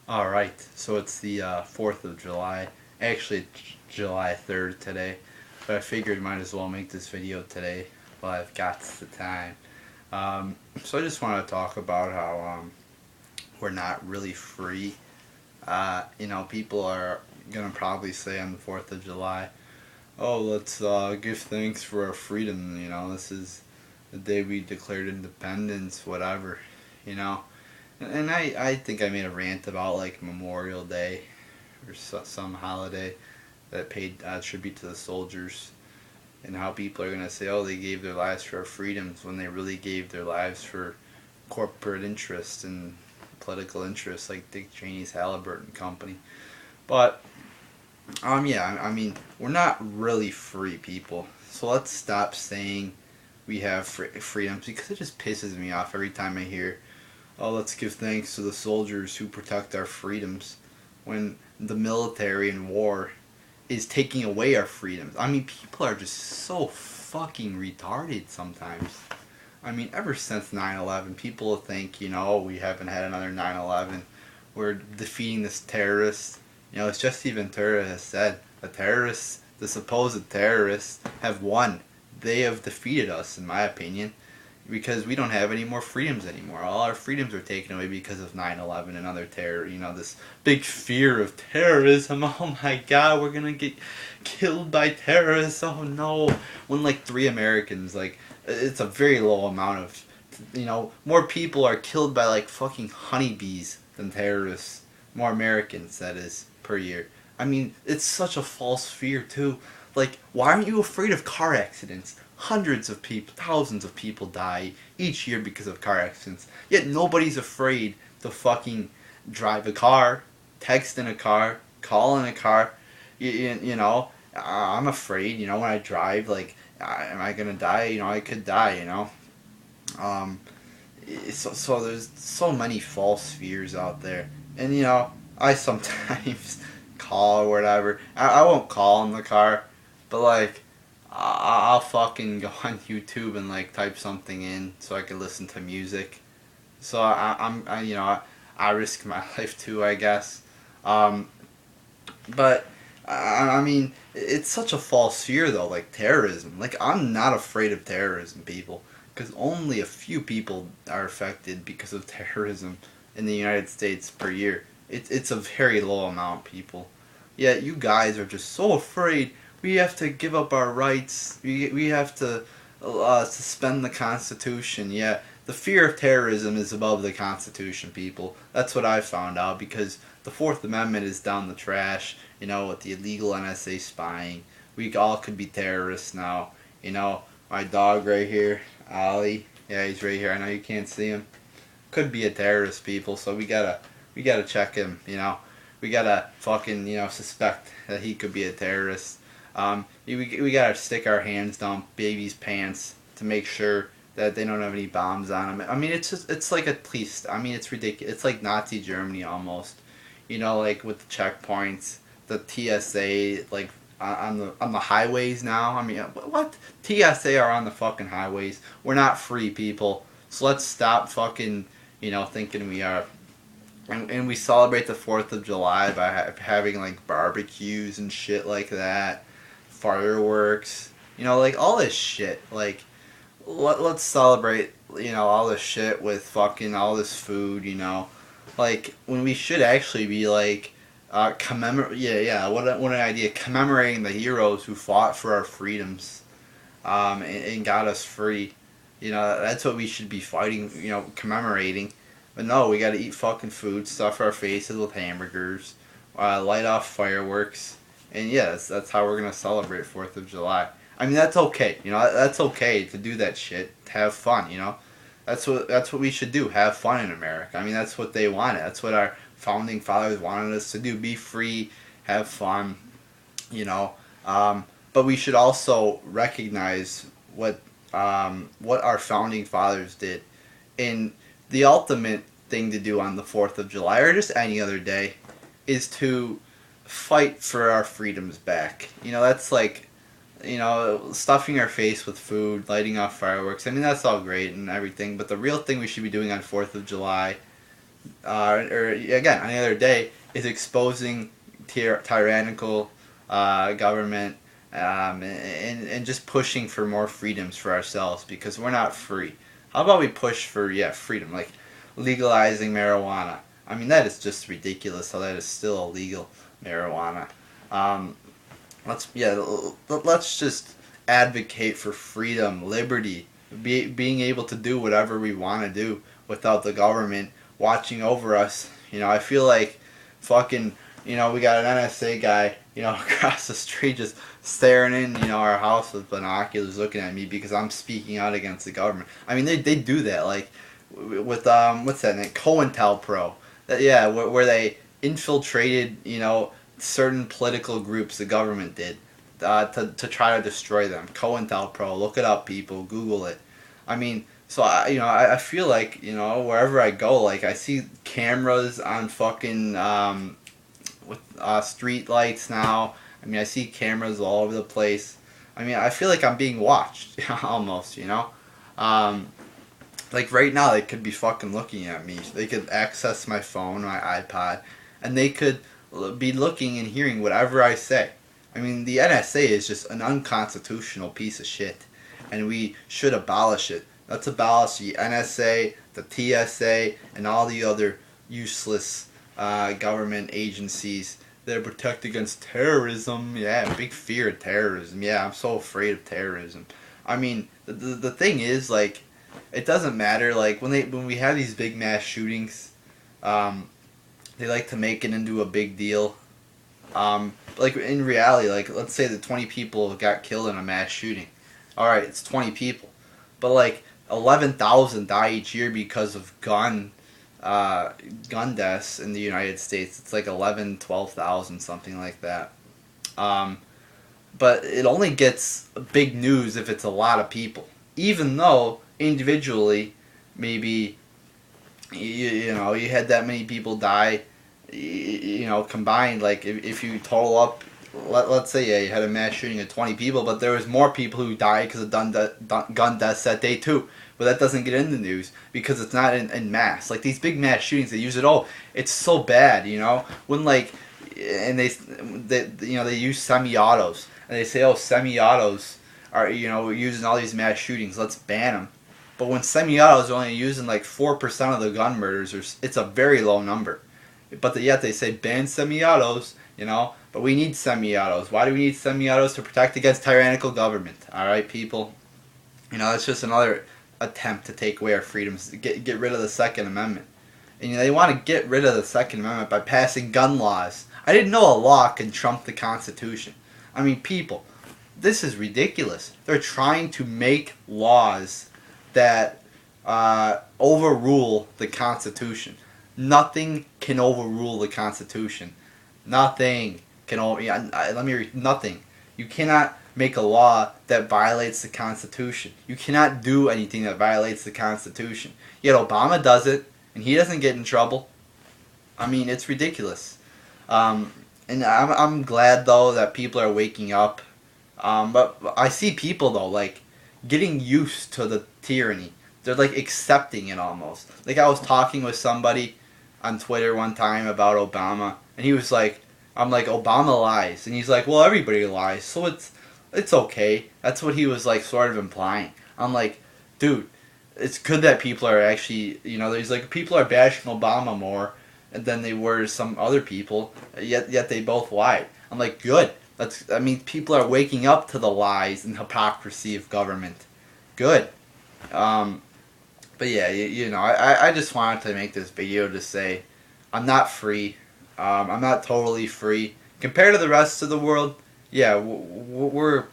All right, so it's the 4th of July. Actually, it's July 3rd today, but I figured might as well make this video today while I've got the time. So I just want to talk about how we're not really free. People are going to probably say on the 4th of July, oh, let's give thanks for our freedom. This is the day we declared independence, whatever, you know. And I think I made a rant about like Memorial Day or some holiday that paid tribute to the soldiers and how people are going to say, oh, they gave their lives for our freedoms when they really gave their lives for corporate interests and political interests like Dick Cheney's Halliburton Company. But, yeah, I mean, we're not really free people. So let's stop saying we have freedoms because it just pisses me off every time I hear, oh, let's give thanks to the soldiers who protect our freedoms when the military and war is taking away our freedoms. I mean, people are just so fucking retarded sometimes. I mean, ever since 9/11, people think, we haven't had another 9/11. We're defeating this terrorist. As Jesse Ventura has said, the supposed terrorists, have won. They have defeated us, in my opinion, because we don't have any more freedoms anymore. All our freedoms are taken away because of 9/11 and other terror. This big fear of terrorism. Oh my god, we're going to get killed by terrorists. Oh no. When like 3 Americans, like, it's a very low amount of, more people are killed by like fucking honeybees than terrorists. More Americans, that is, per year. I mean, it's such a false fear, too. Like, why aren't you afraid of car accidents? Hundreds of people, thousands of people die each year because of car accidents. Yet nobody's afraid to fucking drive a car, text in a car, call in a car. I'm afraid, when I drive, like, am I gonna die? I could die, Um, so there's so many false fears out there. And, I sometimes call or whatever. I won't call in the car, but, like, I'll fucking go on YouTube and like type something in so I can listen to music. So I risk my life too, I guess. Um, but I mean, it's such a false fear though, like terrorism. Like, I'm not afraid of terrorism, people, because only a few people are affected because of terrorism in the United States per year. It's a very low amount, people. Yet you guys are just so afraid. We have to give up our rights. We have to suspend the Constitution. Yeah, the fear of terrorism is above the Constitution, people. That's what I found out because the Fourth Amendment is down the trash, with the illegal NSA spying. We all could be terrorists now. My dog right here, Ollie. Yeah, he's right here. I know you can't see him. Could be a terrorist, people. So we gotta check him. We gotta fucking suspect that he could be a terrorist. We gotta stick our hands down babies' pants to make sure that they don't have any bombs on them. I mean, it's like a police. I mean, it's ridiculous. It's like Nazi Germany almost. Like with the checkpoints, the TSA, like on the highways now. I mean, what TSA are on the fucking highways? We're not free, people. So let's stop fucking thinking we are. And we celebrate the 4th of July by having like barbecues and shit like that, fireworks, like all this shit. Like, let's celebrate, all this shit with fucking all this food, like when we should actually be like, what an idea, commemorating the heroes who fought for our freedoms, and got us free. That's what we should be fighting, commemorating. But no, we gotta eat fucking food, stuff our faces with hamburgers, light off fireworks, and yeah, that's how we're gonna celebrate 4th of July. I mean, that's okay. That's okay to do that shit, to have fun. That's what we should do. Have fun in America. I mean, that's what they wanted. That's what our founding fathers wanted us to do. Be free, have fun. You know, but we should also recognize what our founding fathers did. And the ultimate thing to do on the 4th of July, or just any other day, is to fight for our freedoms back. That's like, stuffing our face with food, lighting off fireworks. I mean, that's all great and everything, but the real thing we should be doing on 4th of July or again, any other day, is exposing tyrannical government, and just pushing for more freedoms for ourselves because we're not free. How about we push for freedom, like legalizing marijuana? I mean, that is just ridiculous. How that is still illegal, marijuana. Um, let's just advocate for freedom, liberty, being able to do whatever we want to do without the government watching over us. I feel like fucking, we got an NSA guy, across the street just staring in, our house with binoculars looking at me because I'm speaking out against the government. I mean, they do that, like, with, what's that name? COINTELPRO. Yeah, where they infiltrated, certain political groups, the government did, to try to destroy them. COINTELPRO, look it up, people, Google it. I mean, so I feel like, wherever I go, like, I see cameras on fucking, with street lights now. I mean, I see cameras all over the place. I mean, I feel like I'm being watched, almost, like right now, they could be fucking looking at me. They could access my phone, my iPod, and they could be looking and hearing whatever I say. I mean, the NSA is just an unconstitutional piece of shit, and we should abolish it. Let's abolish the NSA, the TSA, and all the other useless government agencies that protect against terrorism. Yeah, big fear of terrorism. Yeah, I'm so afraid of terrorism. I mean, the thing is, like, it doesn't matter. Like, when we have these big mass shootings, they like to make it into a big deal. Like, in reality, like, let's say that 20 people got killed in a mass shooting. Alright, it's 20 people. But, like, 11,000 die each year because of gun deaths in the United States. It's like 11, 12,000, something like that. But it only gets big news if it's a lot of people. Even though, individually, maybe, you had that many people die, combined. Like, if you total up, let's say, you had a mass shooting of 20 people, but there was more people who died because of gun deaths that day too. But that doesn't get in the news because it's not in mass. Like, these big mass shootings, they use it. Oh, it's so bad, when, like, and they use semi-autos, and they say, oh, semi-autos are, using all these mass shootings, let's ban them. But when semi-autos are only using like 4% of the gun murders, it's a very low number. But yet they say ban semi-autos, but we need semi-autos. Why do we need semi-autos? To protect against tyrannical government. Alright, people? It's just another attempt to take away our freedoms, get rid of the Second Amendment. And they want to get rid of the Second Amendment by passing gun laws. I didn't know a law can trump the Constitution. I mean, people, this is ridiculous. They're trying to make laws that overrule the Constitution. Nothing can overrule the Constitution. Nothing can let me read. Nothing. You cannot make a law that violates the Constitution. You cannot do anything that violates the Constitution. Yet Obama does it, and he doesn't get in trouble. I mean, it's ridiculous. And I'm glad, though, that people are waking up. But I see people, though, like, getting used to the tyranny. They're, like, accepting it almost. Like, I was talking with somebody on Twitter one time about Obama, and he was like, I'm like, Obama lies. And he's like, well, everybody lies, so it's okay. That's what he was, like, sort of implying. I'm like, dude, it's good that people are actually, he's like, people are bashing Obama more than they were some other people, yet they both lied. I'm like, good. People are waking up to the lies and hypocrisy of government. Good. But yeah, I just wanted to make this video to say I'm not free. I'm not totally free. Compared to the rest of the world, yeah, we're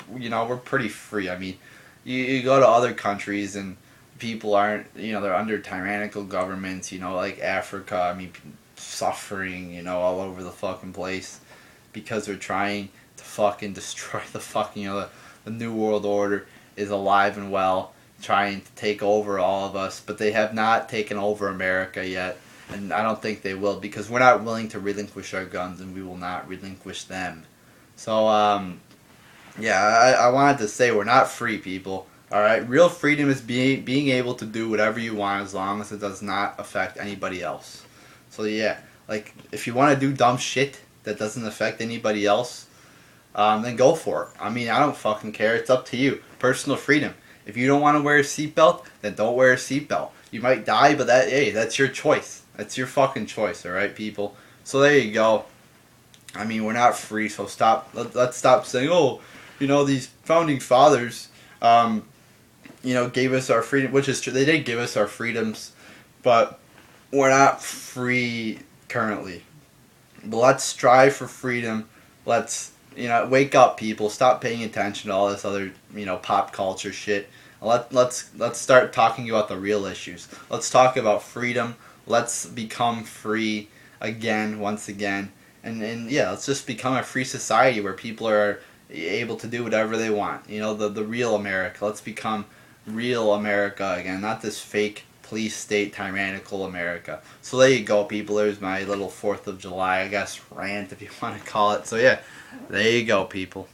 pretty free. I mean, you go to other countries and people aren't, they're under tyrannical governments, like Africa. I mean, suffering, all over the fucking place because they're trying to fucking destroy the fucking, the New World Order is alive and well, trying to take over all of us, but they have not taken over America yet, and I don't think they will because we're not willing to relinquish our guns, and we will not relinquish them. So, yeah, I wanted to say we're not free, people. Alright, real freedom is being able to do whatever you want as long as it does not affect anybody else. So yeah, like if you want to do dumb shit that doesn't affect anybody else, then go for it. I mean, I don't fucking care. It's up to you. Personal freedom. If you don't want to wear a seatbelt, then don't wear a seatbelt. You might die, but that's your choice. That's your fucking choice, all right, people. So there you go. I mean, we're not free, so let's stop saying, oh, these founding fathers, gave us our freedom, which is true. They did give us our freedoms, but we're not free currently. But let's strive for freedom. Let's, wake up, people. Stop paying attention to all this other, pop culture shit. Let's start talking about the real issues. Let's talk about freedom. Let's become free again, once again. And yeah, let's just become a free society where people are able to do whatever they want. The real America. Let's become real America again, not this fake police state tyrannical America. So there you go, people. There's my little 4th of July, I guess, rant, if you want to call it. So yeah, there you go, people.